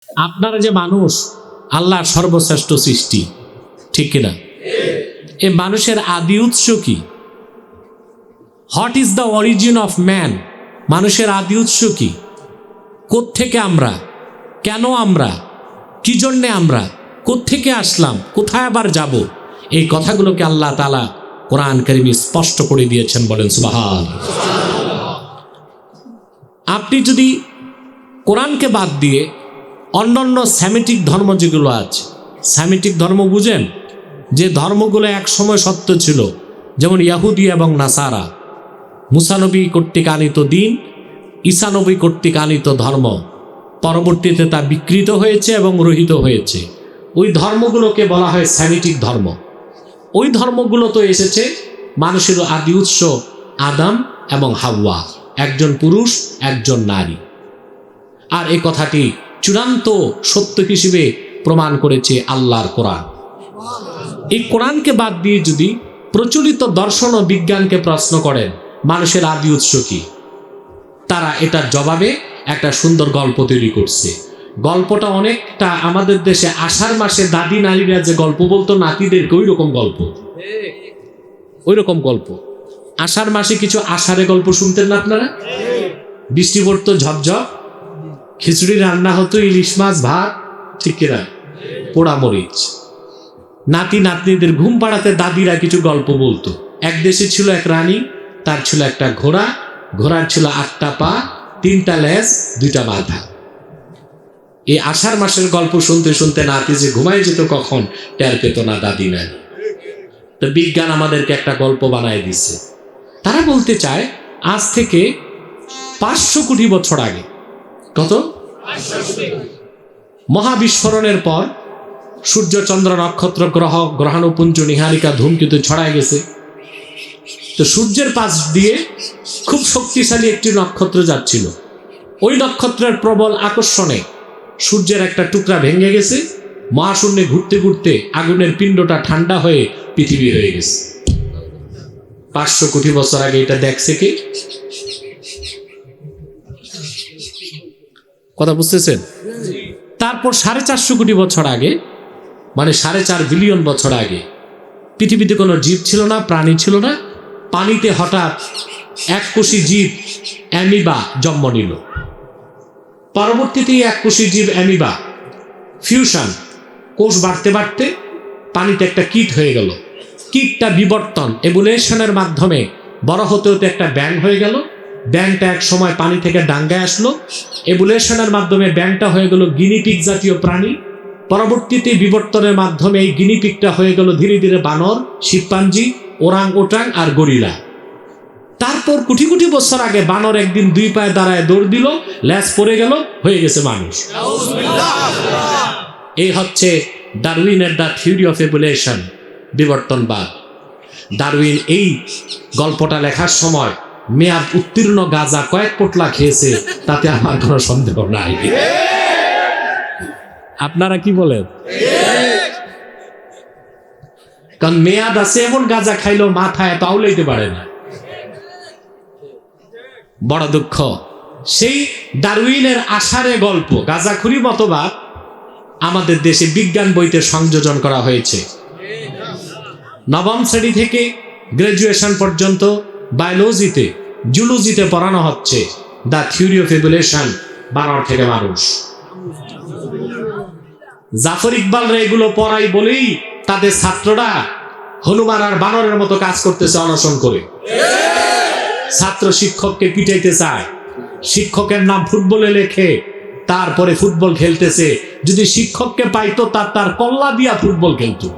আপনারা যে মানুষ আল্লাহর সর্বশ্রেষ্ঠ সৃষ্টি, ঠিক কিনা? এই মানুষের আদি উৎস কি? What is the origin of man? মানুষের আদি উৎস কি? কোত্থেকে আমরা, কেন আমরা, কি জন্যে আমরা, কোত্থেকে আসলাম, কোথায় আবার যাব? এই কথাগুলোকে আল্লাহ তাআলা কোরআন কারীমে স্পষ্ট করে দিয়েছেন। বলেন সুবহানাল্লাহ। আপনি যদি কোরআনকে বাদ দিয়ে অন্যান্য সেমিটিক ধর্ম যেগুলো আছে, সেমিটিক ধর্ম বুঝেন? যে ধর্মগুলো এক সময় সত্য ছিল, যেমন ইহুদি এবং নাসারা, মুসা নবী কর্তৃক আনিত দিন, ঈসা নবী কর্তৃক আনিত ধর্ম, পরবর্তীতে তা বিকৃত হয়েছে এবং রহিত হয়েছে। ওই ধর্মগুলোকে বলা হয় সেমিটিক ধর্ম। ওই ধর্মগুলো তো এসেছে মানুষের আদি উৎস আদম এবং হাওয়া, একজন পুরুষ একজন নারী। আর এই কথাটি চূড়ান্ত সত্য হিসেবে প্রমাণ করেছে আল্লাহর কোরআন। এই কোরআনকে বাদ দিয়ে যদি প্রচলিত দর্শন ও বিজ্ঞানকে প্রশ্ন করেন মানুষের আদি উৎস কি, তারা এটার জবাবে একটা সুন্দর গল্প তৈরি করছে। গল্পটা অনেকটা আমাদের দেশে আষাঢ় মাসে দাদি নারীরা যে গল্প বলতো নাতিদেরকে, ওই রকম গল্প, ওই রকম গল্প। আষাঢ় মাসে কিছু আষাঢ়ে গল্প শুনতেন না আপনারা? বৃষ্টি পড়তো ঝপঝপ, খিচুড়ি রান্না হতো, ইলিশ মাছ ভাত, ঠিক কিনা, পোড়া মরিচ। নাতি নাতনিদের ঘুম পাড়াতে দাদিরা কিছু গল্প বলতো। এক দেশে ছিল এক রানী, তার ছিল একটা ঘোড়া, ঘোড়ার ছিল 8টা পা, 3টা লেজ, 2টা মাথা। এই আষাঢ় মাসের গল্প শুনতে শুনতে নাতি যে ঘুমায় যেত কখন টের পেত না দাদি নানি। তো বিজ্ঞান আমাদেরকে একটা গল্প বানায় দিচ্ছে। তারা বলতে চায় আজ থেকে 500 কোটি বছর আগে, কত? মহাবিস্ফোরণের পর সূর্য চন্দ্র নক্ষত্র গ্রহ গ্রহাণুপুঞ্জ নীহারিকা ধূমকেতু ছড়ায় গেছে। তো সূর্যের পাশ দিয়ে খুব শক্তিশালী একটি নক্ষত্র যাচ্ছিল। ওই নক্ষত্রের প্রবল আকর্ষণে সূর্যের একটা টুকরা ভেঙে গেছে, মহাশূন্যে ঘুরতে ঘুরতে আগুনের পিণ্ডটা ঠান্ডা হয়ে পৃথিবী হয়ে গেছে। 500 কোটি বছর আগে এটা দেখছে কি? কথা বুঝতেছেন? তারপর 450 কোটি বছর আগে, মানে 4.5 বিলিয়ন বছর আগে, পৃথিবীতে কোনো জীব ছিল না, প্রাণী ছিল না। পানিতে হঠাৎ এককোষী জীব অ্যামিবা জন্ম নিল। পরবর্তীতে এককোষী জীব অ্যামিবা ফিউশন, কোষ বাড়তে বাড়তে পানিতে একটা কীট হয়ে গেল। কীটটা বিবর্তন, এভুলেশনের মাধ্যমে বড় হতে হতে একটা ব্যাঙ হয়ে গেল। ব্যাঙটা এক সময় পানি থেকে ডাঙ্গায় আসলো। এভুলেশনের মাধ্যমে ব্যাঙটা হয়ে গেল গিনিপিগ জাতীয় প্রাণী। পরবর্তীতে বিবর্তনের মাধ্যমে এই গিনিপিগটা হয়ে গেল ধীরে ধীরে বানর, শিম্পাঞ্জি, ওরাং ওটাং আর গরিলা। তারপর কোটি কোটি বছর আগে বানর একদিন 2 পায়ে দাঁড়ায় দৌড় দিল, ল্যাজ পড়ে গেল, হয়ে গেছে মানুষ। এই হচ্ছে ডারউইনের দ্য থিওরি অফ এভুলেশন, বিবর্তনবাদ। ডারউইন এই গল্পটা লেখার সময় মেয়াদ উত্তীর্ণ গাঁজা কয়েক পোটলা খেয়েছে, তাতে আমার কোনো সন্দেহ নাই। আপনারা কি বলেন? কারণ মেয়াদ আছে এমন গাঁজা খাইলেও মাথায় এত আউলাইতে পারে না। বড় দুঃখ, সেই ডারউইনের আষাঢ়ে গল্প, গাঁজাখুরি মতবাদ আমাদের দেশে বিজ্ঞান বইতে সংযোজন করা হয়েছে। 9ম শ্রেণী থেকে গ্রাজুয়েশন পর্যন্ত বায়োলজিতে, জুলজিতে পড়ানো হচ্ছে দ্য থিওরি অফ এভুলেশন, বানর থেকে মানুষ। জাফর ইকবালরা এগুলো পড়াই বলেই তাদের ছাত্ররা হনুমান আর বানরের মতো কাজ করতেছে অনশন করে। ছাত্র শিক্ষককে পিটাইতে চায়, শিক্ষকের নাম ফুটবলে লেখে, তারপরে ফুটবল খেলতেছে। যদি শিক্ষককে পাইতো তার কল্লা দিয়া ফুটবল খেলতো।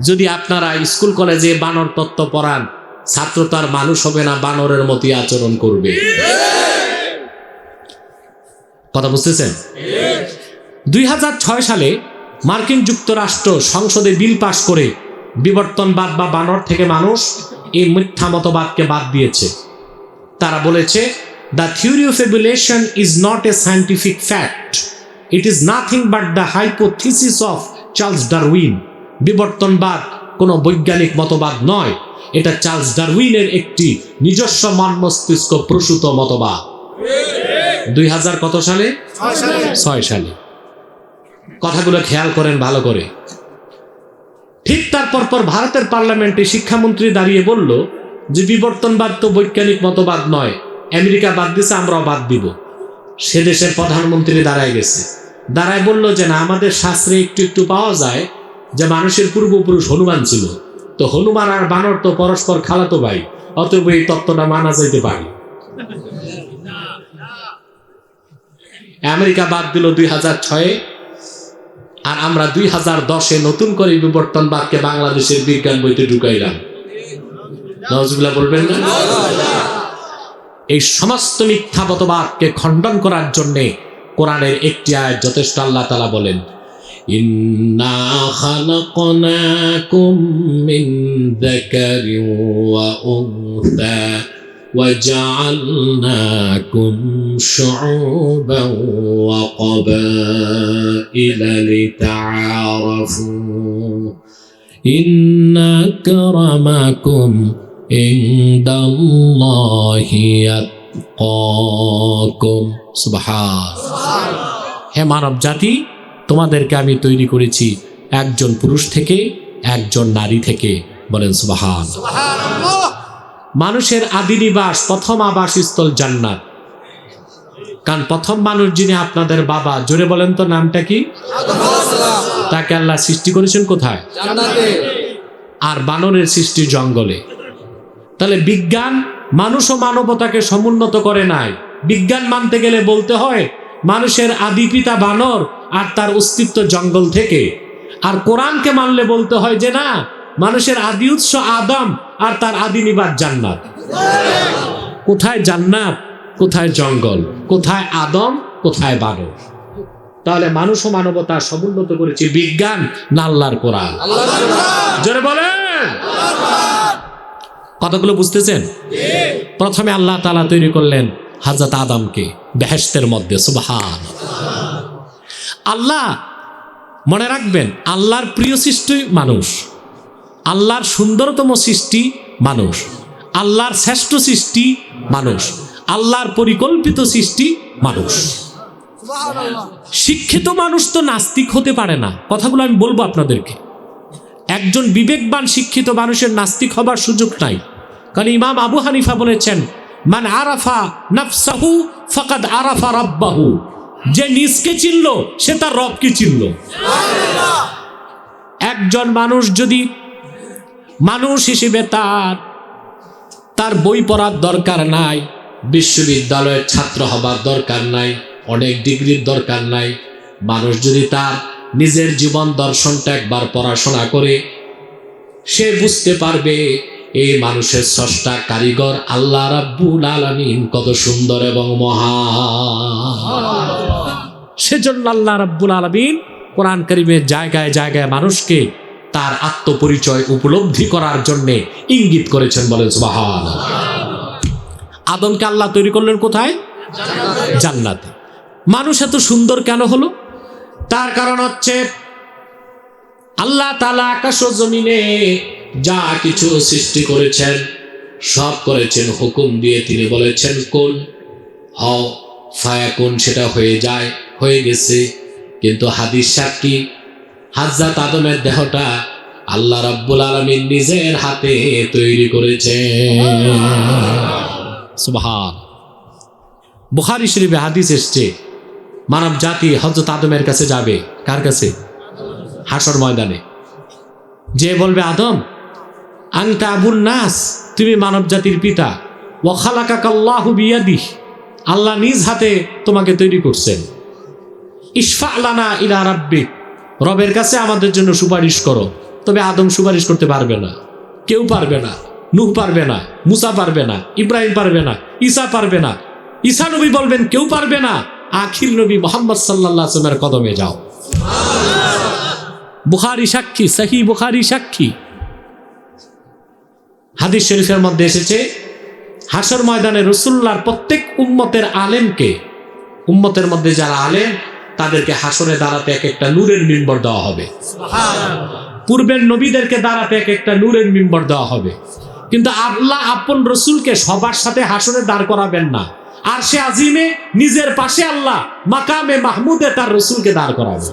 যদি আপনারা স্কুল কলেজে বানর তত্ত্ব পড়ান, ছাত্র তার মানুষ হবে না, বানরের মতোই আচরণ করবে। কথা বুঝতেছেন? 2006 সালে মার্কিন যুক্তরাষ্ট্র সংসদে বিল পাশ করে বিবর্তনবাদ বা বানর থেকে মানুষ এই মিথ্যা মতবাদকে বাদ দিয়েছে। তারা বলেছে the theory of evolution is not a scientific fact, it is nothing but the hypothesis of Charles Darwin. বিবর্তনবাদ কোনো বৈজ্ঞানিক মতবাদ নয়, এটা চার্লস ডারউইনের একটি নিজস্ব মন মস্তিষ্ক প্রসূত মতবাদ। 2000 কত সালে? 6 সালে। কথাগুলো খেয়াল করেন ভালো করে। ঠিক তারপর ভারতের পার্লামেন্টে শিক্ষামন্ত্রী দাঁড়িয়ে বলল যে বিবর্তনবাদ তো বৈজ্ঞানিক মতবাদ নয়, আমেরিকা বাদ দিছে, আমরাও বাদ দিব। সে দেশের প্রধানমন্ত্রী দাঁড়ায় গেছে, দাঁড়ায় বলল যে না, আমাদের শাস্ত্রে একটু একটু পাওয়া যায় যে মানুষের পূর্বপুরুষ হনুমান ছিল, তো হনুমান আর বানর তো পরস্পর খালাতো ভাই, অতএব এই তত্ত্বটা মানা যাইতে পারে। আমেরিকা বাদ দিল 2006-এ, আর আমরা 2010-এ নতুন করে বিবর্তনবাদকে বাংলাদেশের বিজ্ঞান বইতে ঢুকাইলাম। নাউজুবিল্লাহ বলবেন না? এই সমস্ত মিথ্যা মতবাদকে খণ্ডন করার জন্য কোরআনের একটি আয়াত যথেষ্ট। আল্লাহ তাআলা বলেন, ইন্না খালাকনাকুম মিন যাকারিন ওয়া উনসা ওয়া জাআলনাকুম শুউবান ওয়া ক্বাবাইলা লিতাআরাফু ইন্না আকরামাকুম ইনদাল্লাহি আতকাকুম। সুবহান। হে মানব জাতি, তোমাদেরকে আমি তৈরি করেছি একজন পুরুষ থেকে, একজন নারী থেকে। বলেন সুবহান। মানুষের আদি নিবাস, প্রথম আবাসস্থল জান্নাত। কারণ প্রথম মানুষ যিনি আপনাদের বাবা, জোরে বলেন তো নামটা কি? তাকে আল্লাহ সৃষ্টি করেছেন কোথায়? জান্নাতে। আর বানরের সৃষ্টি জঙ্গলে। তাহলে বিজ্ঞান মানুষ ও মানবতাকে সমুন্নত করে নাই। বিজ্ঞান মানতে গেলে বলতে হয় মানুষের আদি পিতা বানর আর তার অস্তিত্ব জঙ্গল থেকে। আর কোরআনকে মানলে বলতে হয় যে না, মানুষের আদি উৎস আদম আর তার আদি নিবাস জান্নাত। কোথায় জান্নাত, কোথায় জঙ্গল, কোথায় আদম, কোথায় বানর? তাহলে মানুষ ও মানবতা সমুন্নত করেছে বিজ্ঞান না আল্লাহর কোরআন? জোরে বলেন। কথাগুলো বুঝতেছেন? প্রথমে আল্লাহ তাআলা তৈরি করলেন হযরত আদমকে বেহেশতের মধ্যে। সুবহান। আল্লাহ, মনে রাখবেন, আল্লাহর প্রিয় সৃষ্টি মানুষ, আল্লাহর সুন্দরতম সৃষ্টি মানুষ, আল্লাহর শ্রেষ্ঠ সৃষ্টি মানুষ, আল্লাহর পরিকল্পিত সৃষ্টি মানুষ। শিক্ষিত মানুষ তো নাস্তিক হতে পারে না। কথাগুলো আমি বলবো আপনাদেরকে। একজন বিবেকবান শিক্ষিত মানুষের নাস্তিক হবার সুযোগ নাই। কারণ ইমাম আবু হানিফা বলেছেন, মান আরাফা নাফসাহু ফাকাদ আরাফা রাব্বাহু। যে নিজকে চিনল সে তার রবকে চিনল। একজন মানুষ যদি মানুষ হিসেবে তার বই পড়ার দরকার নাই, বিশ্ববিদ্যালয়ের ছাত্র হবার দরকার নাই, অনেক ডিগ্রির দরকার নাই, মানুষ যদি তার নিজের জীবন দর্শনটা একবার পড়াশোনা করে, সে বুঝতে পারবে এই মানুষের স্রষ্টা কারিগর আল্লাহ রাব্বুল আলামিন কত সুন্দর এবং মহান। সেজন্য আল্লাহ রাব্বুল আলামিন কোরআন কারীমের জায়গায় জায়গায় মানুষকে তার আত্মপরিচয় উপলব্ধি করার জন্য ইঙ্গিত করেছেন। বলেন সুবহানাল্লাহ। আদমকে আল্লাহ তৈরি করলেন কোথায়? জান্নাতে। মানুষ এত সুন্দর কেন হলো? তার কারণ হচ্ছে আল্লাহ তাআলা আকাশ ও জমিনে যা কিছু সৃষ্টি করেছেন সব করেছেন হুকুম দিয়ে। তিনি বলেছেন কুন হও ফায়াকুন, সেটা হয়ে যায়, হয়ে গেছে। কিন্তু হাদিস সাক্ষী, হযরত আদমের দেহটা আল্লাহ রাব্বুল আলামিন নিজের হাতে তৈরি করেছেন। সুবহান। বুখারী শরীফে হাদিস এসেছে, মানব জাতি হযরত আদমের কাছে যাবে। কার কাছে? হাসর ময়দানে। যে বলবে, আদম আনতা আবুন নাস, তুমি মানব জাতির পিতা। ওয়া খালাকাকাল্লাহু বিয়াদিহি, আল্লাহ নিজ হাতে তোমাকে তৈরি করছেন। ইশফা লানা ইলা রাব্বিক, রবের কাছে আমাদের জন্য সুপারিশ করো। তবে আদম সুপারিশ করতে পারবে না, কেউ পারবে না। নূহ পারবে না, মুসা পারবে না, ইব্রাহিম পারবে না, ঈসা পারবে না। ঈসা নবী বলবেন কেউ পারবে না। আখির নবী মুহাম্মদ সাল্লাল্লাহু আলাইহি ওয়াসাল্লামের কদমে যাও। বুখারী সাক্ষী, সহিহ বুখারী সাক্ষী। হাদিস শরীফের মধ্যে এসেছে, হাসর ময়দানে রাসূলুল্লাহর প্রত্যেক উম্মতের আলেমকে, উম্মতের মধ্যে যারা আলেম তাদেরকে হাসরে দাঁড়াতে এক একটা নূরের মিম্বর দেওয়া হবে। পূর্বের নবীদেরকে দাঁড়াতে এক একটা নূরের মিম্বর দেওয়া হবে। কিন্তু আল্লাহ আপন রসুলকে সবার সাথে হাসরে দাঁড় করাবেন না। আরশে আজিমে নিজের পাশে আল্লাহ মাকামে মাহমুদে তার রসুলকে দাঁড় করাবে।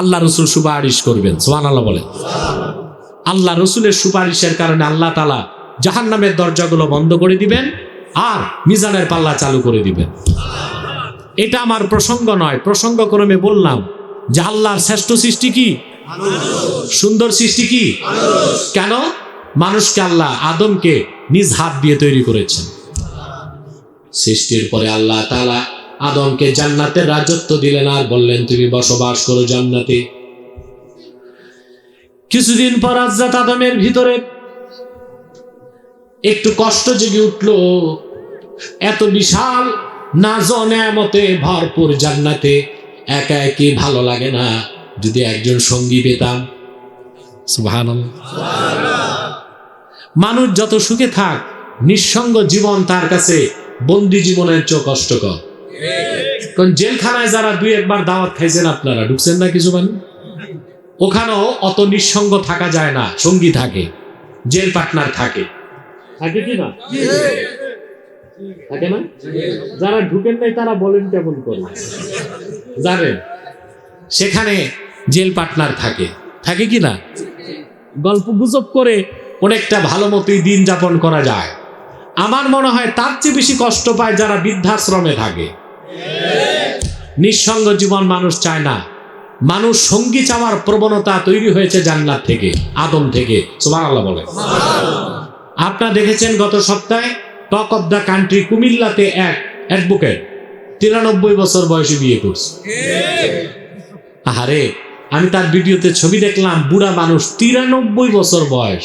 আল্লাহ রসুল সুপারিশ করবেন, সুবহানাল্লাহ বলেন। আল্লাহ রসুলের সুপারিশের কারণে আল্লাহ তাআলা জাহান্নামের দরজাগুলো বন্ধ করে দিবেন আর মিজানের পাল্লা চালু করে দিবেন। এটা আমার প্রসঙ্গ নয়, প্রসঙ্গক্রমে বললাম যে আল্লাহর শ্রেষ্ঠ সৃষ্টি কি? সুন্দর সৃষ্টি কি? কেন? মানুষকে আল্লাহ আদমকে নিজ হাত দিয়ে তৈরি করেছেন। সৃষ্টির পরে আল্লাহ তাআলা আদমকে জান্নাতের রাজত্ব দিলেন আর বললেন তুমি বসবাস করো জান্নাতে। কিছুদিন পর হযরত আদমের ভিতরে একটু কষ্ট জেগে উঠলো। এত বিশাল নাজ নেয়ামতে ভরপুর জান্নাতে একা একই ভালো লাগে না, যদি একজন সঙ্গী পেতাম। সুবহানাল্লাহ। মানুষ যত সুখে থাক, নিঃসঙ্গ জীবন তার কাছে বন্দি জীবনের চেয়ে কষ্টকর। কারণ জেলখানায় যারা দুই একবার দাওয়াত খাইছেন, আপনারা ঢুকছেন না কিছু মানুষ, ওখানেও অত নিঃসঙ্গ থাকা যায় না, সঙ্গী থাকে, জেল পার্টনার থাকে। থাকে কি না? থাকে না? যারা ঢুকেন নাই তারা বলেন কেমন করে জানেন, সেখানে জেল পার্টনার থাকে। থাকে কি না? গল্প গুজব করে অনেকটা ভালো মতোই দিন যাপন করা যায়। আমার মনে হয় তার চেয়ে বেশি কষ্ট পায় যারা বৃদ্ধাশ্রমে থাকে। নিঃসঙ্গ জীবন মানুষ চায় না। মানুষ সঙ্গী চাওয়ার প্রবণতা তৈরি হয়েছে জান্নাত থেকে, আদম থেকে। সুবহানাল্লাহ বলে। আপনারা দেখেছেন গত সপ্তাহে টক অফ দ্য কান্ট্রি কুমিল্লাতে এক অ্যাডভোকেট 93 বছর বয়সে বিয়ে করছে। আহারে, আমি তার ভিডিওতে ছবি দেখলাম, বুড়া মানুষ, 93 বছর বয়স,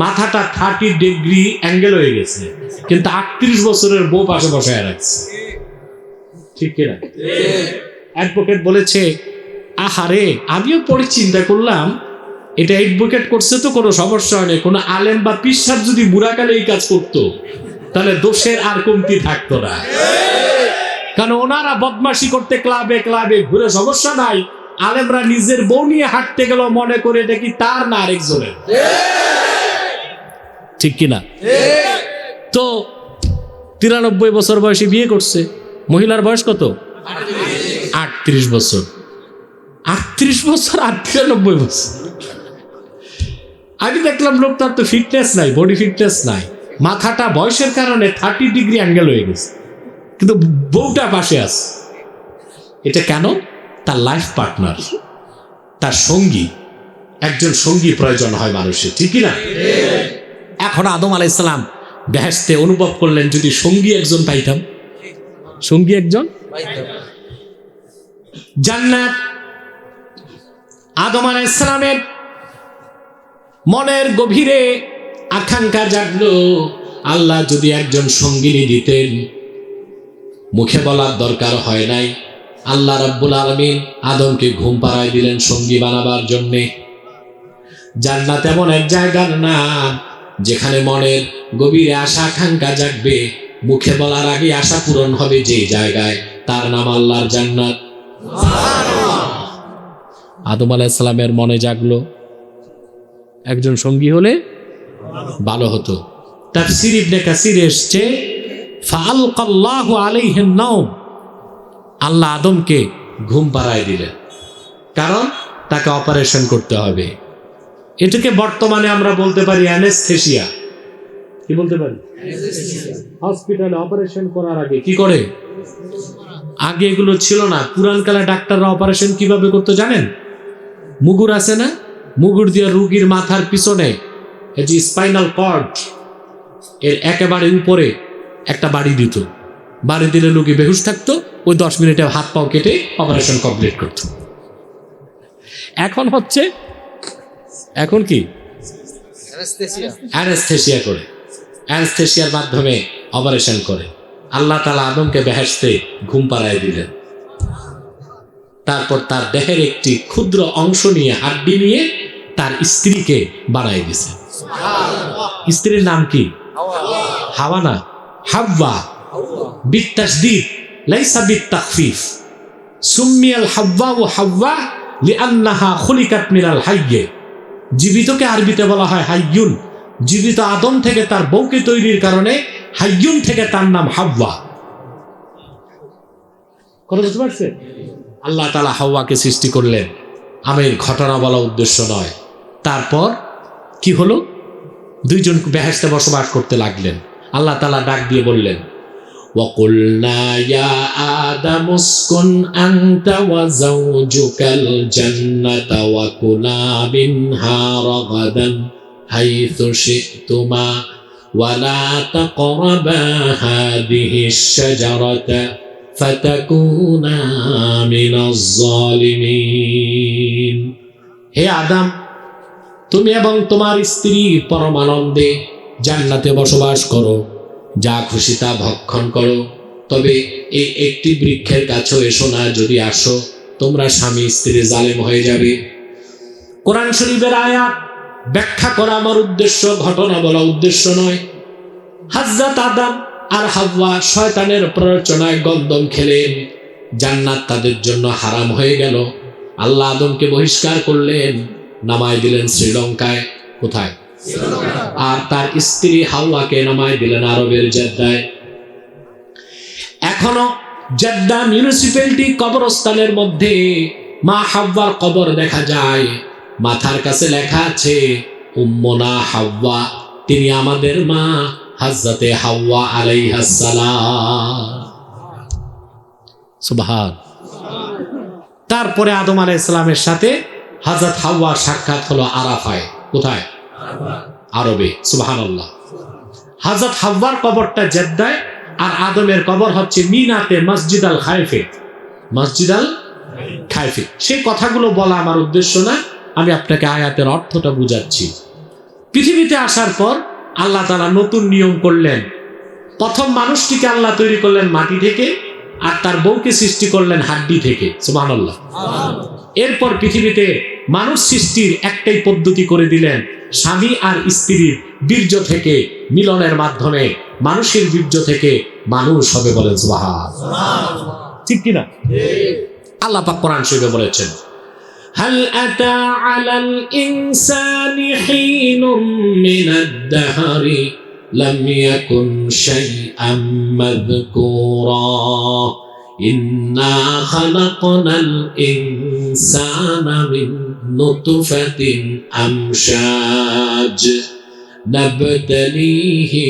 মাথাটা 30 ডিগ্রি অ্যাঙ্গেল হয়ে গেছে, কিন্তু 38 বছরের বউ পাশে বসায় রাখছে। ঠিক কিনা? অ্যাডভোকেট বলেছে, আহারে, আমিও পরে চিন্তা করলাম এটা অ্যাডভোকেট করছে তো কোনো সমস্যা হয় না, কোনো আলেম বা পীর সাহেব যদি বুড়াকালে এই কাজ করতো তাহলে দোষের আর কমতি থাকতো না। কারণ ওনারা বদমাশি করতে ক্লাবে ক্লাবে ঘুরে, সমস্যা নাই। আলেমরা নিজের বউ নিয়ে হাঁটতে গেল মনে করে এটা কি তার না আরেকজনের। ঠিক কিনা? তো 93 বছর বয়সে বিয়ে করছে। মহিলার বয়স কত? 38 বছর। 38 বছর আর 93 বছর। আমি দেখলাম লোকটার তো ফিটনেস নাই, বডি ফিটনেস নাই, মাথাটা বয়সের কারণে 30 ডিগ্রি অ্যাঙ্গেল হয়ে গেছে, কিন্তু বউটা পাশে আছে। এটা কেন? তার লাইফ পার্টনার, তার সঙ্গী, একজন সঙ্গী প্রয়োজন হয় মানুষের। ঠিক না? এখন আদম আলাইহিস সালাম বেহেশতে অনুভব করলেন যদি সঙ্গী একজন পাইতাম, সঙ্গী একজন। জান্নাত আদম আলাইহিস সালামের মনের গভীরে আকাঙ্ক্ষা জাগলো, আল্লাহ যদি একজন সঙ্গিনী দিতেন। মুখে বলার দরকার হয় নাই, আল্লাহ রাব্বুল আলামিন আদমকে ঘুম পাড়ায় দিলেন সঙ্গী বানাবার জন্যে। জান্নাত এমন এক জায়গার নাম যেখানে মনের গভীরে আশা আকাঙ্ক্ষা জাগবে, মুখে বলার আগে আশা পূরণ হবে যে জায়গায়, তার নাম আল্লাহর জান্নাত। আদম আলাইহিস সালামের মনে জাগলো একজন সঙ্গী হলে ভালো হতো। তাফসীর ইবনে কাসির এসছে, ফাআলকাল্লাহু আলাইহিন নাওম, আল্লাহ আদমকে ঘুম পাড়ায় দিলেন, কারণ তাকে অপারেশন করতে হবে। এটাকে বর্তমানে আমরা বলতে পারি অ্যানেস্থেসিয়া। কি বলতে পারি? হসপিটালে অপারেশন করার আগে কি করে? আগে এগুলো ছিল না। পুরানকালে ডাক্তাররা অপারেশন কিভাবে করতো জানেন? মুগুর আছে না, মুগুর দিয়ে রোগীর মাথার পিছনে এই যে স্পাইনাল কর্ড, এর একেবারে উপরে একটা বাড়ি দিত। বাড়ি দিলে রোগী বেহুশ থাকতো, ওই 10 মিনিটে হাত পাও কেটে অপারেশন কমপ্লিট করত। এখন হচ্ছে, এখন কি অ্যানেস্থেসিয়া করে, অ্যানেস্থেসিয়ার মাধ্যমে অপারেশন করে। আল্লাহ তাআলা আদমকে বেহেশতে ঘুম পাড়ায় দিলেন। তারপর তার দেহের একটি ক্ষুদ্র অংশ নিয়ে, হাড্ডি নিয়ে তার স্ত্রীকে বানাই দিয়েছে। স্ত্রীর নাম কি? হাওয়া না, হাওয়া। বিতাসদীদ লাইসা বিতাখফিফ। সুম্মিয়াল হাওয়া ও হাওয়া লিআন্নাহা খুলিকাত মিনাল হাইয়্যে। জীবিতকে আরবিতে বলা হয় হাইয়ুন। জীবিত আদম থেকে তার বউকে তৈরির কারণে হাইয়ুন থেকে তার নাম হাওয়া। কথা বুঝতে পারছেন? আল্লাহ তাআলা হাওয়াকে সৃষ্টি করলেন, আমের ঘটনা বলা উদ্দেশ্য নয়। তারপর কি হলো? দুইজন বেহেশতে বসবাস করতে লাগলেন। আল্লাহ তাআলা ডাক দিয়ে বললেন, وَقُلْنَا يَا آدَمُ اسْكُنْ أَنْتَ وَزَوْجُكَ الْجَنَّةَ وَكُلَا مِنْهَا رَغَدًا حَيْثُ شِئْتُمَا وَلَا تَقْرَبَا هَذِهِ الشَّجَرَةَ فَتَكُونَا مِنَ الظَّالِمِينَ। হে আদম, তুমি এবং তোমার স্ত্রী পরমানন্দে জান্নাতে বসবাস করো, যা খুশি তা ভক্ষণ করো, তবে এই একটি বৃক্ষের কাছেও এসো না। যদি আসো তোমরা স্বামী স্ত্রী জালেম হয়ে যাবে। কোরআন শরীফের আয়াত ব্যাখ্যা করা আমার উদ্দেশ্য, ঘটনা বলা উদ্দেশ্য নয়। হযরত আদম আর হাওয়া শয়তানের প্ররোচনায় গন্ধম খেলেন, জান্নাত তাদের জন্য হারাম হয়ে গেল। আল্লাহ আদমকে বহিষ্কার করলেন, নামায় দিলেন শ্রীলঙ্কায়। কোথায়? আর তার স্ত্রী হাওয়াকে নামায় দিলেন আরবের জেদ্দায়। এখনো জেদ্দা মিউনিসিপ্যালিটি কবরস্থানের মধ্যে মা হাওয়ার কবর দেখা যায়। মাথার কাছে লেখা আছে উম্মুনা হাওয়া, তিনি আমাদের মা হযরতে হাওয়া আলাইহাস সালাম। সুবহান। তারপরে আদম আলাইহিস সালামের সাথে হযরত হাওয়ার সাক্ষাৎ হলো আরাফায়। কোথায়? আরবে। সুবহানাল্লাহ। হযরত হাওয়ার কবরটা জেদ্দায়, আর আদমের কবর হচ্ছে মিনাতে মসজিদ আল খাইফে। মসজিদ আল খাইফে। সেই কথাগুলো বলা আমার উদ্দেশ্য না, আমি আপনাকে আয়াতের অর্থটা বুঝাচ্ছি। পৃথিবীতে আসার পর আল্লাহ তাআলা নতুন নিয়ম করলেন। প্রথম মানুষটিকে আল্লাহ তৈরি করলেন মাটি থেকে, আর তার বউকে সৃষ্টি করলেন হাড্ডি থেকে। সুবহানাল্লাহ। এরপর পৃথিবীতে মানুষ সৃষ্টির একটাই পদ্ধতি করে দিলেন, স্বামী আর স্ত্রীর বীর্য থেকে মিলনের মাধ্যমে মানুষের বীর্য থেকে মানুষ হবে। বলেন সুবহানাল্লাহ। ঠিক কিনা? আল্লাহ পাক কোরআন শরীফে বলেছেন, হাল আতা আলাল ইনসানি হিনুম মিনাদ দাহরি লাম ইয়াকুন শাইআম মাযকুরা ইন্না খালাকনাল ইনসানা মিন নুতফাতিন আমশাজ নাবতালিহি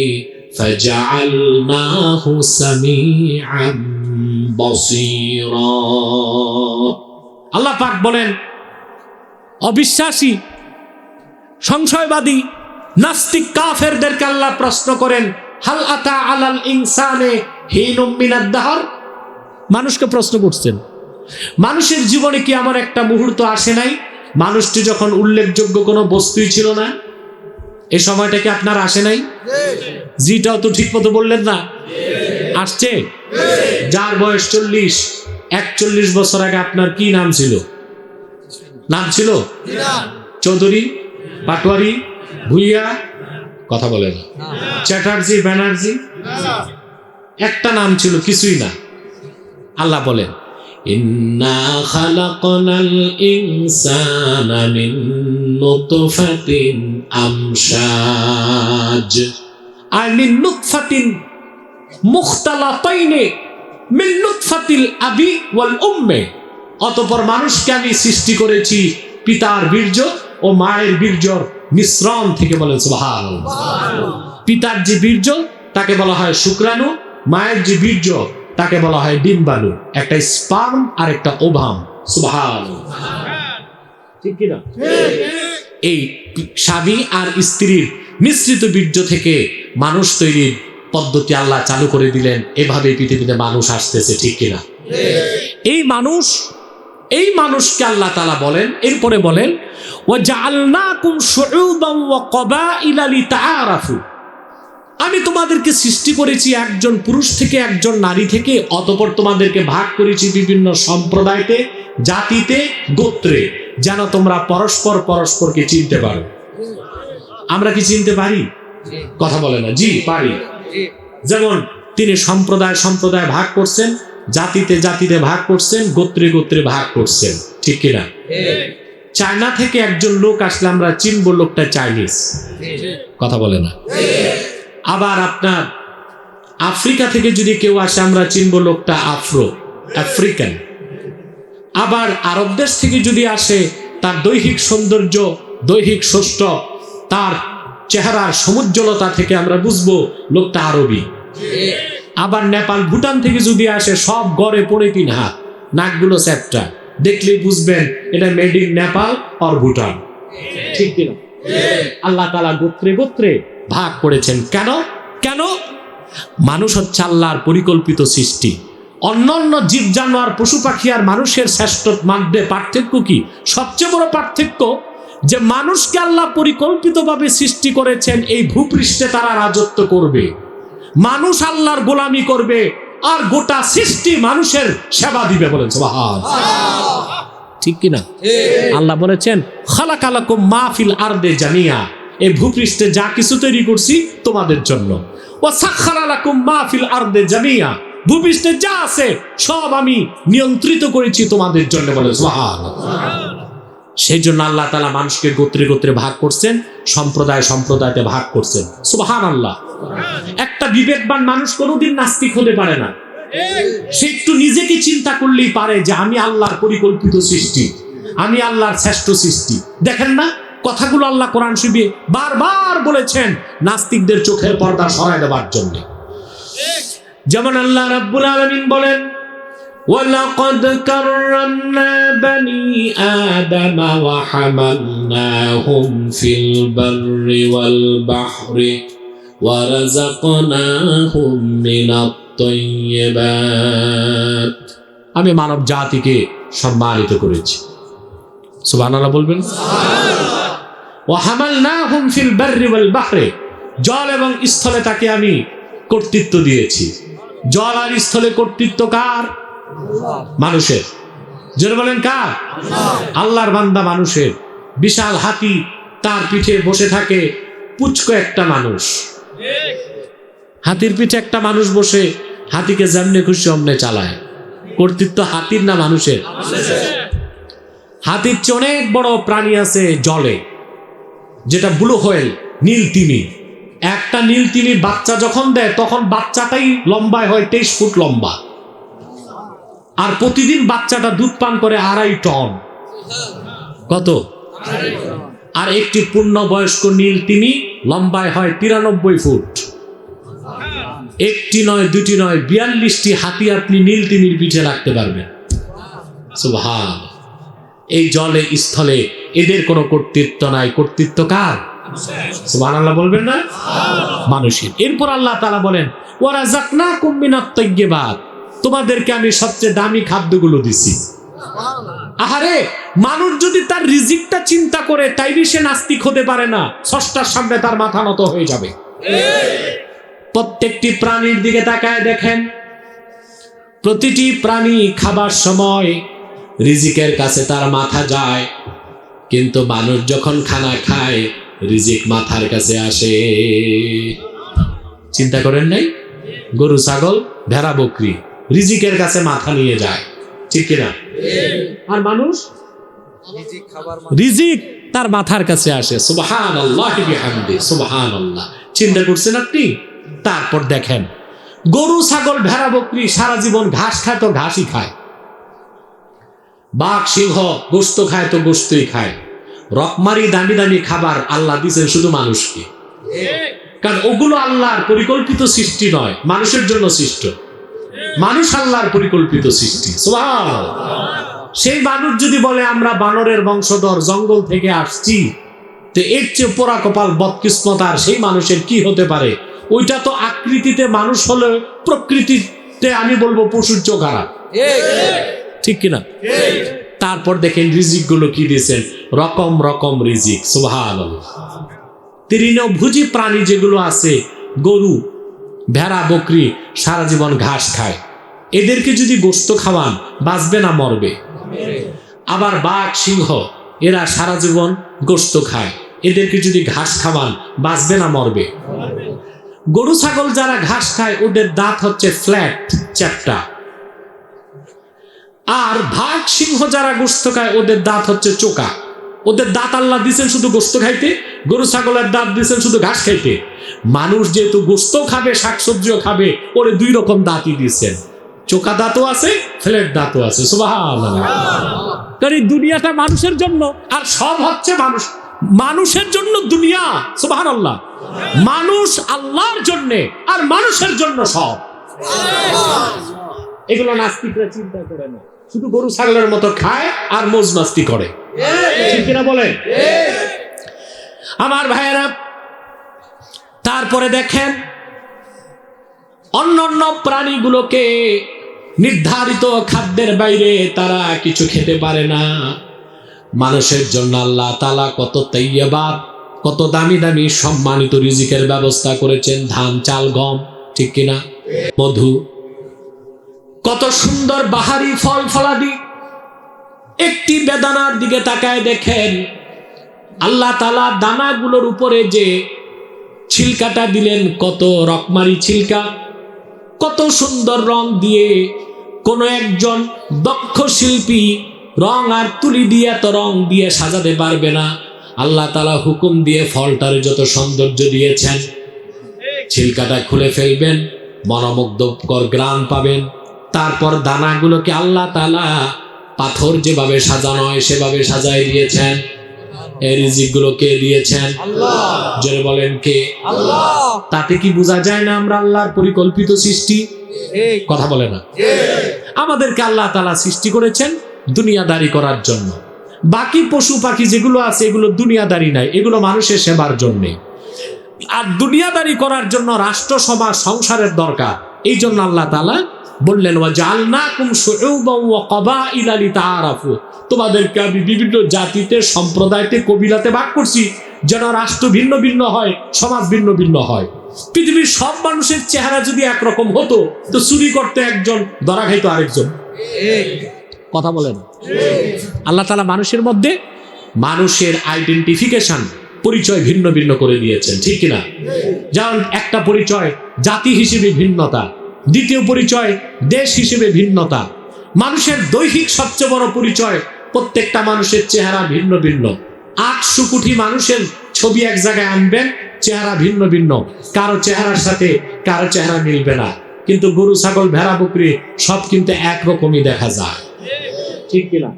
ফাজআলনাহু সামিআন বাসীরা। আল্লাহ পাক বলেন, অবিশ্বাসী, সংশয়বাদী, নাস্তিক কাফেরদেরকে আল্লাহ প্রশ্ন করেন, হাল আতা আলাল ইনসানে হিনুম মিনাদ দাহর। মানুষকে প্রশ্ন করছেন, মানুষের জীবনে কি আমার একটা মুহূর্ত আসে নাই মানুষটি যখন উল্লেখযোগ্য কোনো বস্তুই ছিল না? এই সময়টা কি আপনার আসে নাই? জিটাও তো ঠিক মতো বললেন না। আসছে? যার বয়স 41 বছর আগে আপনার কি নাম ছিল? নাম ছিল চৌধুরী, পাটোয়ারি, ভুইয়া, কথা বলে না, চ্যাটার্জি, ব্যানার্জি, একটা নাম ছিল, কিছুই না। আল্লাহ বলেন, ইন্না খালাকনাল ইনসানা মিন নুতফাতিন আমশাজ আর মিন নুতফাতিন মুখতালাতাইনে মিন নুতফাতিল আবি ওয়াল উম্মে। অতঃপর মানুষকে আমি সৃষ্টি করেছি পিতার বীর্য ও মায়ের বীর্যর মিশ্রণ থেকে। বলেন সুবহানাল্লাহ। পিতার যে বীর্য তাকে বলা হয় শুক্রাণু, মায়ের যে বীর্য তাকে বলা হয় ডিম্বাণু, একটা স্পার্ম আর একটা ওভাম। সুবহানাল্লাহ। ঠিক কি না? এই স্বামী আর স্ত্রীর মিশ্রিত বীর্য থেকে মানুষ তৈরির পদ্ধতি আল্লাহ চালু করে দিলেন। এভাবে পৃথিবীতে মানুষ আসতেছে। ঠিক কিনা? এই মানুষকে আল্লাহ তাআলা বলেন, এরপরে বলেন, ওয়া জাআলনাকুম শুউবান ওয়া ক্বাবাইলা লিতাআরাফু। আমি তোমাদেরকে সৃষ্টি করেছি একজন পুরুষ থেকে, একজন নারী থেকে, অতঃপর তোমাদেরকে ভাগ করেছি বিভিন্ন সম্প্রদায়তে, জাতিতে, গোত্রে, যেন তোমরা পরস্পর পরস্পরকে চিনতে পারো। আমরা কি চিনতে পারি? কথা বলে না। জি পারি। যেমন তিনি সম্প্রদায় সম্প্রদায় ভাগ করছেন, জাতিতে জাতিতে ভাগ করছেন, গোত্রে গোত্রে ভাগ করছেন। ঠিক কিনা? চায়না থেকে একজন লোক আসলে আমরা চিনব লোকটা চাইনিজ। কথা বলে না। আবার আপনার আফ্রিকা থেকে যদি কেউ আসে আমরা চিনব লোকটা আফ্রিকান। আবার আরব দেশ থেকে যদি আসে তার দৈহিক সৌন্দর্য, দৈহিক ষষ্ঠ, তার চেহারার সমুজ্জ্বলতা থেকে আমরা বুঝবো লোকটা আরবি। আবার নেপাল ভুটান থেকে যদি আসে সব গড়ে পড়ে 3 হাত, নাকগুলো চ্যাপ্টা, দেখলেই বুঝবেন এটা made in Nepal or Bhutan. ঠিক কিনা? আল্লাহ তাআলা গোত্রে গোত্রে ভাগ করেছেন। কেন? মানুষ হচ্ছে আল্লাহর পরিকল্পিত সৃষ্টি। অন্যান্য জীব জানোয়ার পশু পাখি আর মানুষের শ্রেষ্ঠ মধ্যে পার্থক্য কি? সবচেয়ে বড় পার্থক্য যে মানুষকে আল্লাহ পরিকল্পিতভাবে সৃষ্টি করেছেন এই ভূপৃষ্ঠে তারা রাজত্ব করবে, মানুষ আল্লাহর গোলামি করবে, আর গোটা সৃষ্টি মানুষের সেবা দিবে। বলেন সুবহানাল্লাহ। ঠিক কিনা? আল্লাহ বলেছেন খালাকালাকুম মা ফিল আরদে জামিয়া, এই ভূপৃষ্ঠে যা কিছু তৈরি করছি তোমাদের জন্য। ওয়া সাখখারা লাকুম মা ফিল আরদে জামিয়া, ভূপৃষ্ঠে যা আছে সব আমি নিয়ন্ত্রিত করেছি তোমাদের জন্য। বলে সুবহানাল্লাহ। সেই জন্য আল্লাহ তাআলা মানুষকে গোত্রে গোত্রে ভাগ করছেন, সম্প্রদায়তে ভাগ করছেন। সুবহানাল্লাহ। একটা বিবেকবান মানুষ কোনোদিন নাস্তিক হতে পারে না। সে একটু নিজেকে চিন্তা করলেই পারে যে আমি আল্লাহর পরিকল্পিত সৃষ্টি, আমি আল্লাহর শ্রেষ্ঠ সৃষ্টি। দেখেন না কথাগুলো আল্লাহ কোরআন শরীফে বারবার বলেছেন নাস্তিকদের চোখের পর্দা সরায় দেওয়ার জন্য। যেমন আল্লাহ রাব্বুল আলামিন বলেন ওয়ালাকাদ কাররামনা বানি আদম ওয়া হামালনাহুম ফিল বাররি ওয়াল বাহরি ওয়া রাযাকনাহুম মিনাত তাইয়্যিবাত। আমি মানব জাতিকে সম্মানিত করেছি। সুবহানাল্লাহ বলবেন। ওয়া হামালনাহুম ফিল বাররি ওয়াল বাহরি, জল এবং স্থলে তাকে আমি কর্তৃত্ব দিয়েছি। জল আর স্থলে কর্তৃত্ব কার? মানুষের। জোরে বলেন কার? আল্লাহর বান্দা মানুষের। বিশাল হাতি, তার পিঠে বসে থাকে পুচকো একটা মানুষ। হাতির পিঠে একটা মানুষ বসে হাতিকে যেমনে খুশি অমনে চালায়। কর্তৃত্ব হাতির না মানুষের? হাতির চেয়ে অনেক বড় প্রাণী আছে জলে, যেটা ব্লু হোয়েল, নীল তিমি। একটা নীল তিমি বাচ্চা যখন দেয় তখন বাচ্চাটাই লম্বায় হয় 23 ফুট লম্বা, আর প্রতিদিন বাচ্চাটা দুধ পান করে 2.5 টন। কত? আর একটি পূর্ণবয়স্ক নীল তিমি লম্বায় হয় 93 ফুট। একটি নয়, দুটি নয়, 42টি হাতি আপনি নীল তিমির পিঠে রাখতে পারবেন। সুবহান। এই জলে স্থলে এদের কোনো কর্তৃত্ব নাই। কর্তৃত্ব কার? সুবহানাল্লাহ বলবেন না? মানুষের। এরপর আল্লাহ তাআলা বলেন ওয়া রাযাকনাকুম মিনাত তাইয়্যিবাত, তোমাদেরকে আমি সবচেয়ে দামি খাদ্যগুলো দিছি। আহারে, মানুষ যদি তার রিজিকটা চিন্তা করে তাইলে সে নাস্তিক হতে পারে না। স্রষ্টার সামনে তার মাথা নত হয়ে যাবে। প্রত্যেকটি প্রাণীর দিকে তাকায় দেখেন, প্রতিটি প্রাণী খাবার সময় রিজিকের কাছে তার মাথা যায়, কিন্তু মানুষ যখন খানা খায় রিজিক মাথার কাছে আসে। চিন্তা করেন নাই? গরু, ছাগল, ভেড়া, বকরি রিজিকের কাছে মাথা নিয়ে যায়, ঠিক কিনা? আর মানুষ রিজিক তার মাথার কাছে আসে। সুবহানাল্লাহ বিহামদি, সুবহানাল্লাহ। চিন্তা করছেন আপনি? তারপর দেখেন গরু, ছাগল, ভেড়া, বকরি সারা জীবন ঘাস খায় তো ঘাসই খায়। বাঘ, সিংহ গোশত খায় তো গোশতই খায়। রকমারি দামি দামি খাবার আল্লাহ দিয়েছেন শুধু মানুষকে, কারণ ওগুলো আল্লাহর পরিকল্পিত সৃষ্টি নয়, মানুষের জন্য সৃষ্ট। মানুষ আল্লাহর পরিকল্পিত সৃষ্টি। সুবহানাল্লাহ। সেই মানুষ যদি বলে আমরা বানরের বংশধর, জঙ্গল থেকে আসছি, তো এর চেয়ে পোড়া কপাল বদকিসমত আর সেই মানুষের কি হতে পারে? ওইটা তো আকৃতিতে মানুষ হলে প্রকৃতিতে আমি বলবো পশুর চোখ খারাপ, ঠিক কিনা? তারপর দেখেন রিজিক গুলো কি দিয়েছেন, রকম রকম রিজিক। সুবহানাল্লাহ। তৃণভোজী প্রাণী যেগুলো আছে, গরু, ভেড়া, বকরি সারা জীবন ঘাস খায়। এদেরকে যদি গোশত খাওয়ান বাঁচবে না মরবে? আবার বাঘ, সিংহ এরা সারা জীবন গোশত খায়। এদেরকে যদি ঘাস খাওয়ান বাঁচবে না মরবে? গরু, ছাগল যারা ঘাস খায় ওদের দাঁত হচ্ছে ফ্ল্যাট, চ্যাপ্টা। আর বাঘ, সিংহ যারা গোশত খায় ওদের দাঁত হচ্ছে চোকা। ওদের দাঁত আল্লাহ দিয়েছেন শুধু গোশত খাইতে, গরু ছাগলের দাঁত দিয়েছেন শুধু ঘাস খাইতে। মানুষ যেহেতু গোস্ত খাবে, শাকসবজিও খাবে, ওরে 2 রকম দাঁতই দিয়েছেন, চোখা দাঁতও আছে, ফ্ল্যাট দাঁতও আছে। সুবহানাল্লাহ। কারণ এই দুনিয়াটা মানুষের জন্য, আর সব হচ্ছে মানুষের জন্য দুনিয়া। সুবহানাল্লাহ। মানুষ আল্লাহর জন্য আর মানুষের জন্য সব। এগুলো নাস্তিকরা চিন্তা করে না, শুধু গরু ছাগলের মতো খায় আর মৌজ মাস্তি করে। ঠিক কিনা বলেন আমার ভাইয়েরা? তারপরে দেখেন অন্যান্য প্রাণীগুলোকে নির্ধারিত খাদ্যের বাইরে তারা কিছু খেতে পারে না। মানুষের জন্য আল্লাহ তাআলা কত তাইয়্যিবাত, কত দামি দামি সম্মানিত রিজিকের ব্যবস্থা করেছেন। ধান, চাল, গম, ঠিক কিনা, মধু, কত সুন্দর বাহারি ফল ফলাদি। একটি বেদানার দিকে তাকায় দেখেন আল্লাহ তাআলা দানাগুলোর উপরে যে ছিলকাটা দিলেন, কত রকমারি ছিলকা, কত সুন্দর রং দিয়ে। কোন একজন দক্ষ শিল্পী রং আর তুলি দিয়ে এত রং দিয়ে সাজাতে পারবে না। আল্লাহ তাআলা হুকুম দিয়ে ফলটার যত সৌন্দর্য দিয়েছেন, ছিলকাটা খুলে ফেলবেন, মনোমুগ্ধকর গ্রান পাবেন। তারপর দানাগুলোকে আল্লাহ তাআলা পাথর যেভাবে সাজানো হয় সেভাবে সাজায় দিয়েছেন। এই রিজিকগুলো কে দিয়েছেন? আল্লাহ। জোরে বলেন কে? আল্লাহ। তাতে কি বোঝা যায় না আমরা আল্লাহর পরিকল্পিত সৃষ্টি? কথা বলে না। আমাদেরকে আল্লাহ তাআলা সৃষ্টি করেছেন দুনিয়াদারি করার জন্য। বাকি পশু পাখি যেগুলো আছে এগুলো দুনিয়াদারি নাই, এগুলো মানুষের সেবার জন্যে। আর দুনিয়াদারি করার জন্য রাষ্ট্র সমাজ সংসারের দরকার। এই জন্য আল্লাহ তাআলা বললেন ওয়াজআলনাকুম শুউবান ওয়া ক্বাবাইলা লিতাআরাফু, তোমাদেরকে আমি বিভিন্ন জাতিতে, সম্প্রদায়তে, কবিলাতে ভাগ করছি যেন রাষ্ট্র ভিন্ন ভিন্ন হয়, সমাজ ভিন্ন ভিন্ন হয়। পৃথিবীর সব মানুষের চেহারা যদি একরকম হতো তো চুরি করতে একজন, ধরা খাইতো আরেকজন। কথা বলেন। আল্লাহ তাআলা মানুষের মধ্যে মানুষের আইডেন্টিফিকেশন, পরিচয় ভিন্ন ভিন্ন করে দিয়েছেন, ঠিক কিনা? যেমন একটা পরিচয় জাতি হিসেবে ভিন্নতা, দ্বিতীয় পরিচয় দেশ হিসেবে ভিন্নতা। মানুষের দৈহিক সবচেয়ে বড় পরিচয়, প্রত্যেকটা মানুষের চেহারা ভিন্ন ভিন্ন। 800 কোটি মানুষের ছবি এক জায়গায় আনবেন, চেহারা ভিন্ন ভিন্ন, কারো চেহারার সাথে কারো চেহারা মিলবে না। কিন্তু গরু, ছাগল, ভেড়া, বকরি সব কিন্তু একরকমই দেখা যায়, ঠিক কিনা?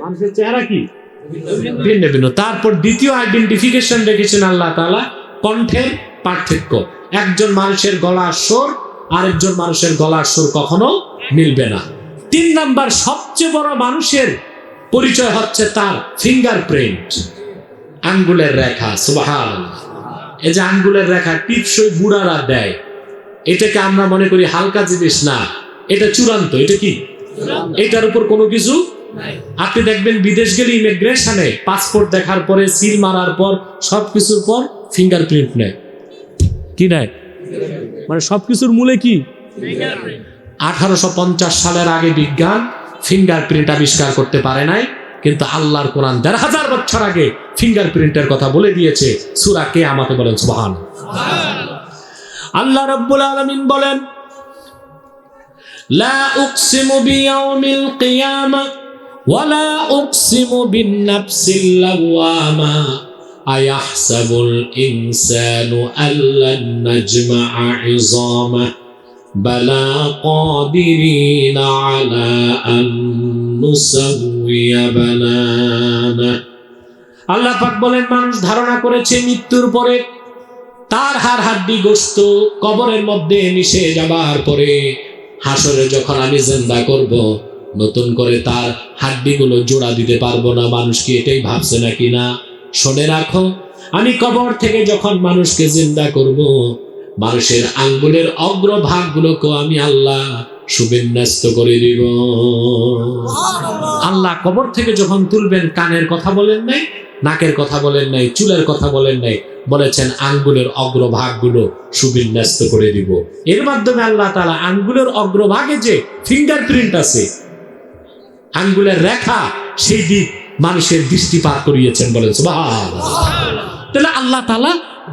মানুষের চেহারা কি ভিন্ন ভিন্ন। তারপর দ্বিতীয় আইডেন্টিফিকেশন রেখেছেন আল্লাহ তাআলা, কণ্ঠের পার্থক্য। একজন মানুষের গলার স্বর আরেকজন মানুষের গলার সুর কখনো মিলবে না। 3 নাম্বার সবচেয়ে বড় মানুষের পরিচয় হচ্ছে তার ফিঙ্গারপ্রিন্ট, আঙ্গুলের রেখা। সুবহানাল্লাহ। এই যে আঙ্গুলের রেখা টিপসই বুড়ারা দেয়, এটাকে আমরা মনে করি হালকা জিনিস না, এটা চূড়ান্ত। এটা কি? এটার উপর কোনো কিছু নাই। আপনি দেখবেন বিদেশ গেলে ইমিগ্রেশনে পাসপোর্ট দেখার পরে, সিল মারার পর, সবকিছুর পর ফিঙ্গারপ্রিন্ট নেয়। কি নেয়? মানে সবকিছুর মূলে কি? 1850 সালের আগে বিজ্ঞান ফিঙ্গারপ্রিন্ট আবিষ্কার করতে পারে নাই, কিন্তু আল্লাহর কোরআন 1000 বছর আগে ফিঙ্গারপ্রিন্টের কথা বলে দিয়েছে। সূরা কিয়ামতে বলেন সুবহানাল্লাহ। আল্লাহ রাব্বুল আলামিন বলেন লা উকসিমু বিয়াউমিল কিয়ামা ওয়া লা উকসিমু বিন নাফসিল লাওয়ামা আয়াহসাবুল ইনসানু আল্লান নাজমা'a 'ইযামা বালা কাদিরিনা আলা আন নুসাউইয়া বানানা। আল্লাহ পাক বলেন মানুষ ধারণা করেছে মৃত্যুর পরে তার হাড় হাড্ডি গোশত কবরের মধ্যে মিশে যাবার পরে হাসরে যখন আমি জিন্দা করব, নতুন করে তার হাড্ডিগুলো জোড়া দিতে পারবো না। মানুষ কি এটাই ভাবছে নাকি? না, শুনে রাখো, আমি কবর থেকে যখন মানুষকে জিন্দা করব, মানুষের আঙ্গুলের অগ্রভাগগুলোকে আমি আল্লাহ সুবিন্যস্ত করে দিব। আল্লাহ কবর থেকে যখন তুলবেন, কানের কথা বলেন নাই, নাকের কথা বলেন নাই, চুলের কথা বলেন নাই, বলেছেন আঙ্গুলের অগ্রভাগগুলো সুবিন্যস্ত করে দিব। এর মাধ্যমে আল্লাহ তাআলা আঙ্গুলের অগ্রভাগে যে ফিঙ্গারপ্রিন্ট আছে, আঙ্গুলের রেখা, সেই দিক মানুষের দৃষ্টিপাত করিয়েছেন। বলেন সুবহানাল্লাহ। তাহলে আল্লাহ তাআলা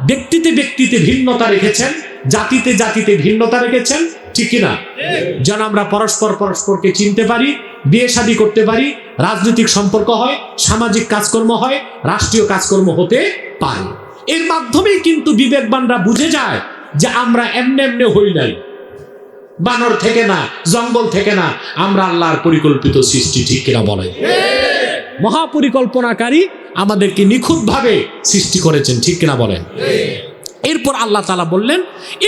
ব্যক্তিতে ব্যক্তিতে ভিন্নতা রেখেছেন, জাতিতে জাতিতে ভিন্নতা রেখেছেন, ঠিক কিনা? যেন আমরা পরস্পরকে চিনতে পারি, বিয়ে শাদী করতে পারি, রাজনৈতিক সম্পর্ক হয়, সামাজিক কাজকর্ম হয়, রাষ্ট্রীয় কাজকর্ম হতে পারে। এর মাধ্যমেই কিন্তু বিবেকবানরা বুঝে যায় যে আমরা এমনি এমনি হই নাই, বানর থেকে না, জঙ্গল থেকে না, আমরা আল্লাহর পরিকল্পিত সৃষ্টি, ঠিক কিনা বলেন? মহাপরিকল্পনাকারী আমাদেরকে নিখুঁতভাবে সৃষ্টি করেছেন, ঠিক কিনা বলেন? এরপর আল্লাহ তাআলা বললেন,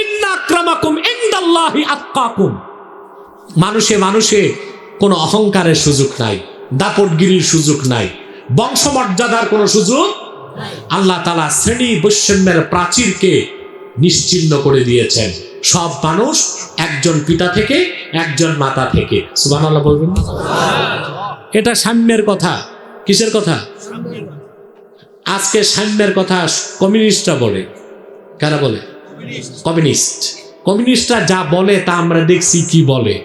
ইন্না আক্রামাকুম ইনদাল্লাহি আতকাকুম। মানুষে মানুষে কোনো অহংকারের সুযোগ নাই, দাপটগিরির সুযোগ নাই, বংশমর্যাদার কোনো সুযোগ। আল্লাহ তাআলা শ্রেণী বৈষম্যের প্রাচীরকে নিশ্চিহ্ন করে দিয়েছেন। সব মানুষ একজন পিতা থেকে, একজন মাতা থেকে। সুবহানাল্লাহ বলবেন। এটা সাম্যের কথা। কিসের কথা? আজকে সাম্যের কথা কমিউনিস্টরা বলে। কারা বলে? কমিউনিস্টরা যা বলে তা আমরা দেখছি কি বলে।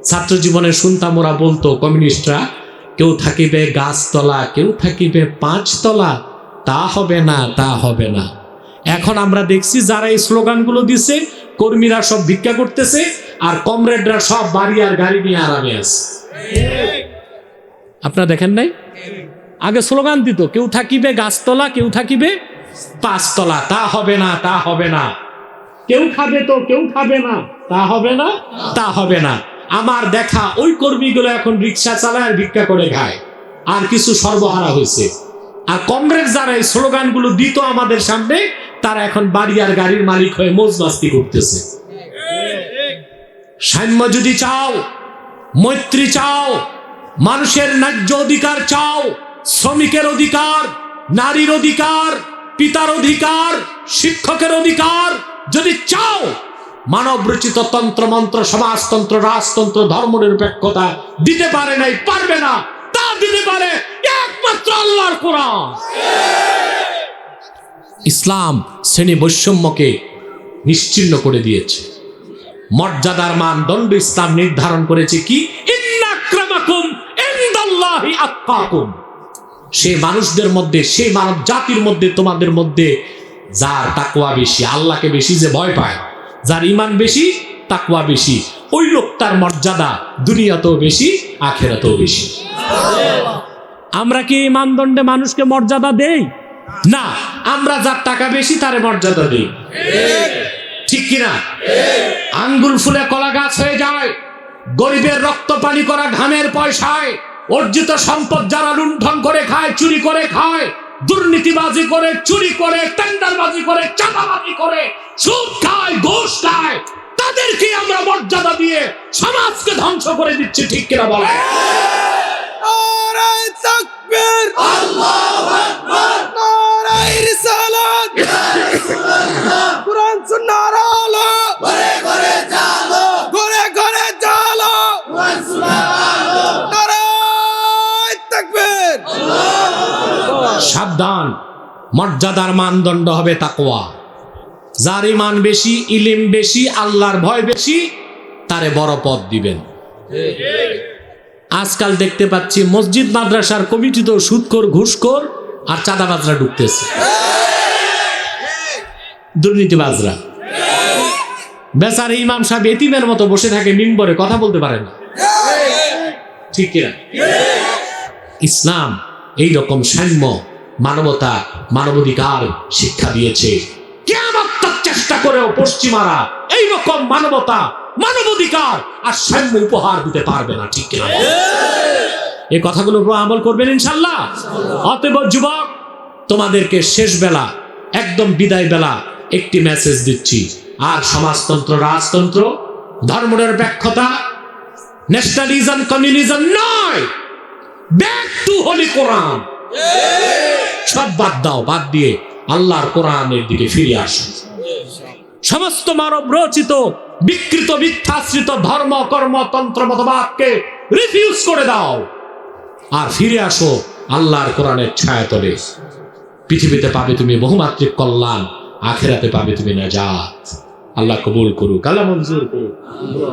ছাত্র জীবনে শুনতাম ওরা বলতো, কমিউনিস্টরা, কেউ থাকিবে গাছতলা, কেউ থাকিবে 5 তলা, তা হবে না, তা হবে না। এখন আমরা দেখছি যারা এই স্লোগানগুলো দিছে, কর্মীরা সব ভিক্ষা করতেছে, আর কমরেডরা সব বাড়ি আর গাড়ি নিয়ে আরামে আছে। আপনারা দেখেন নাই? আগে স্লোগান দিত, কেউ থাকিবে গাছতলা, কেউ থাকিবে 5 তলা, তা হবে না, তা হবে না। কেউ খাবে তো কেউ খাবে না, তা হবে না, তা হবে না। আমার দেখা ওই কর্মীগুলো এখন রিক্সা চালায় আর ভিক্ষা করে খায়, আর কিছু সর্বহারা হয়েছে। আর কমরেড যারা এই স্লোগানগুলো দিত আমাদের সামনে, তারা এখন বাড়ি আর গাড়ির মালিক হয়ে মৌজমাস্তি করতেছে। সাম্য যদি চাও, মৈত্রী চাও, মানুষের ন্যায্য অধিকার চাও, শ্রমিকের অধিকার, নারীর অধিকার, পিতার অধিকার, শিক্ষকের অধিকার যদি চাও, মানব রচিত তন্ত্রমন্ত্র, সমাজতন্ত্র, রাজতন্ত্র, ধর্মনিরপেক্ষতা দিতে পারে নাই, পারবে না। তা দিতে পারে একমাত্র আল্লাহর কোরআন। ইসলাম শ্রেণী বৈষম্যকে নিশ্চিহ্ন করে দিয়েছে। মর্যাদার মানদণ্ড ইসলাম নির্ধারণ করেছে কি? ইন্না আক্রামাকুম ইনদাল্লাহি আতকাকুম। সেই মানুষদের মধ্যে, সেই মানব জাতির মধ্যে, তোমাদের মধ্যে যার তাকওয়া বেশি, আল্লাহকে বেশি যে ভয় পায়, যার ঈমান বেশি, তাকওয়া বেশি, ওই লোকটার মর্যাদা দুনিয়াতেও বেশি, আখিরাতেও বেশি। আমরা কি এই মানদণ্ডে মানুষকে মর্যাদা দেই? না, আমরা যার টাকা বেশি তারে মর্যাদা দেই, ঠিক কিনা? আঙ্গুল ফুলে কলা গাছ হয়ে যায়। গরিবের রক্ত পানি করা ঘামের পয়সায় অর্জিত সম্পদ যারা লুণ্ঠন করে খায়, চুরি করে খায়, দুর্নীতিবাজি করে, চুরি করে, টেন্ডারবাজি করে, চাঁদাবাজি করে, সুদ খায়, ঘুষ খায়, তাদেরকে আমরা মর্যাদা দিয়ে সমাজকে ধ্বংস করে দিচ্ছি, ঠিক কিনা বলে? নারায়ে তাকবীর, আল্লাহু আকবার, নারায়ে রিসালাত, কুরআন সুন্নাহর আলো, ঘরে ঘরে জালো, ঘরে ঘরে জালো, কুরআন সুন্নাহর আলো, নারায়ে তাকবীর, আল্লাহু আকবার। সাবধান, মর্যাদার মানদণ্ড হবে তাকওয়া। যার ঈমান বেশি, ইলম বেশি, আল্লাহর ভয় বেশি, তারে বড় পদ দিবেন। আজকাল দেখতে পাচ্ছি মসজিদ মাদ্রাসার কমিটিতেও সুদখোর, ঘুষখোর আর চাঁদাবাজরা ঢুকতেছে, দুর্নীতিবাজরা। বেচারা ইমাম সাহেব এতিমের মতো বসে থাকে মিম্বরে, কথা বলতে পারে না, ঠিক কিনা? ইসলাম এই রকম সাম্য, মানবতা, মানবাধিকার শিক্ষা দিয়েছে। কিয়ামত তক চেষ্টা করেও পশ্চিমারা এই রকম মানবতা, মানবাধিকার আর সাম্য উপহার দিতে পারবে না, ঠিক কিনা? এই কথাগুলো আমল করবেন ইনশাআল্লাহ। অতএব যুবক, তোমাদেরকে শেষ বেলা, একদম বিদায় বেলা একটি মেসেজ দিচ্ছি। আর সমাজতন্ত্র, রাজতন্ত্র, ধর্মনিরপেক্ষতা, ন্যাশনালিজম, কমিউনিজম নয়, ব্যাক টু হোলি কোরআন। সব বাদ দাও, বাদ দিয়ে আল্লাহর কোরআনের দিকে ফিরে আসো। সমস্ত মানব রচিত বিকৃত, মিথ্যাশ্রিত ধর্ম, কর্ম, তন্ত্র, মতবাদকে রিফিউজ করে দাও আর ফিরে আসো আল্লাহর কোরআনের ছায়াতলে। পৃথিবীতে পাবে তুমি বহুমাত্রিক কল্যাণ, আখিরাতে পাবে তুমি নাজাত। আল্লাহ কবুল করুক, আল্লাহ মঞ্জুর করুক।